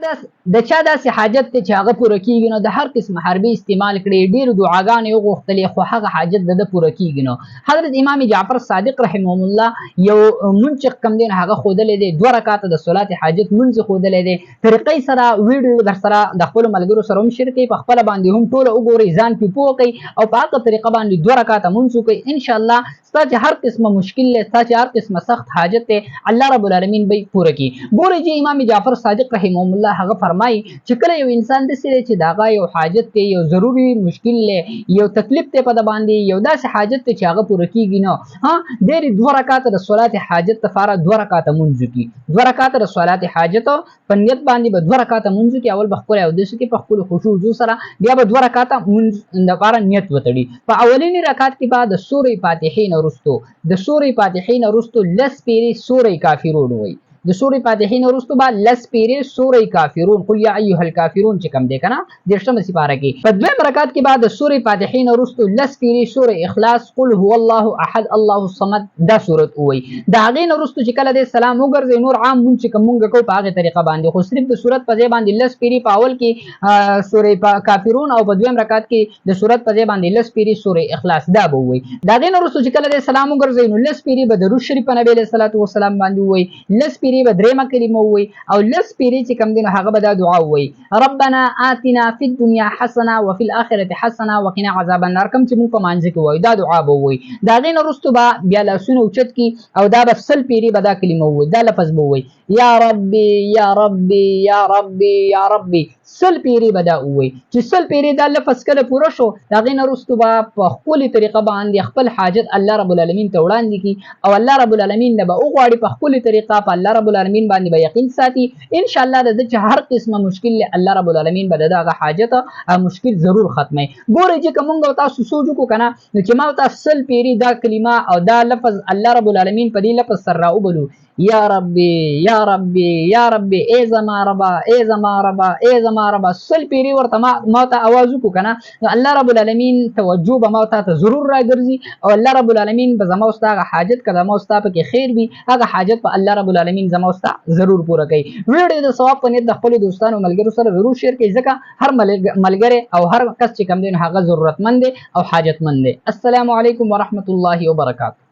د چا داسې حاجت ته چې هغه پوره کیږي نو د هر قسم حربي استعمال کړي ډیر دعاګانې وغوښتلې خو هغه حاجت د پوره کیږي نو حضرت امام جعفر صادق رحمه الله یو منځ کم دین هغه خودلې دي 2 رکعات د صلات حاجت منځ خودلې دي طریقې سره ویډیو در سره د خپل ملګرو سره هم شریک په خپل باندې هم ټول وګوري ځان په پوکي او په هغه طریقه باندې 2 رکعات منځ کوي ان شاء الله ستاسو هر قسمه مشکل له ستاسو هر قسمه سخت حاجت ته الله رب العالمین به پوره کی ګوري چې امام جعفر صادق رحمه الله هغه فرمایي چې کله یو انسان د سره چې داغه یو حاجت ته یو ضروری مشکل له یو تکلیف ته په باندې یو داسې حاجت ته چې هغه پوره کیږي نو ها ډېر 2 رکعات د صلات حاجت لپاره 2 رکعات منځ کی 2 رکعات د صلات حاجت په نیت باندې به 2 رکعات منځ کی اول بخپل او د څه کې په خپل خشوع سره بیا به 2 رکعات منځ لپاره نیت وتړي په اولینی رکعت کې بعد سورې فاتحه نه رستو د سورې فاتحه نه رستو لس پیری سورې کافرون وي د سورې فاتحه نه رستو بعد لس پیری سورې کافرون قل یا ایها الکافرون چې کم دی کنه د شتم سپاره کې په دویم رکعت کې بعد د سورې فاتحه نه رستو لس پیری سورې اخلاص قل هو الله احد الله الصمد دا سورت وي دا غي نه رستو چې کله د سلام وګرځي نور عام مونږ چې کومګه کو په هغه طریقه باندې خو صرف د سورت په ځای باندې لس پیری په اول کې سورې کافرون او په دویم رکعت کې د سورت په ځای باندې لس پیری سورې اخلاص دا به وي دا غي نه رستو چې کله د سلام وګرځي نو لس پیری به درود شریف نبی صلی الله علیه وسلم باندې وي لس پیری به درېمه کلمه وي او لس پیری چې کم دین هغه به دا دعا وي ربنا آتنا فی الدنيا حسنه وفي الاخره حسنه وقنا عذاب النار کوم چې موږ په مانځ کې وای دا دعا به وي دا غي نه رستو به بیا لاسونه اوچت کی او دا به فصل پیری به دا کلمه وي دا لفظ به وي یا ربي یا ربي یا ربي یا ربي سل پیری به دا وي چې سل پیری دا لفظ کله پوره شو دا غي نه رستو به په خپل طریقه باندې خپل حاجت الله رب العالمین ته وړاندې کی او الله رب العالمین نه به وغواړي په خپل طریقه په الله رب العالمین باندې به یقین ساتي ان شاء الله د هر قسمه مشکل الله رب العالمین به دغه حاجت او مشکل ضرور ختمه ګورئ چې کومه تاسو سوچ کو کنه چې ما تاسو سل پیری دا کلمه او دا لفظ الله رب العالمین په دې لفظ سره راوبلو یا ربي یا ربي یا ربي ای زما ربا ای زما ربا ای زما ربا سل پیری ورته ما ته आवाज کو کنه الله رب العالمین توجه به ما ته ضرور راګرځي او الله رب العالمین به زما واستغه حاجت کړه ما واستغه کې خیر وي هغه حاجت په الله رب العالمین زما واستغه ضرور پوره کوي ویډیو د ثواب په نیت د خپل دوستانو ملګرو سره ضرور شیر کړئ ځکه هر ملګری او هر کس چې کم دین هغه ضرورتمند او حاجتمند دی السلام علیکم ورحمت الله وبرکاته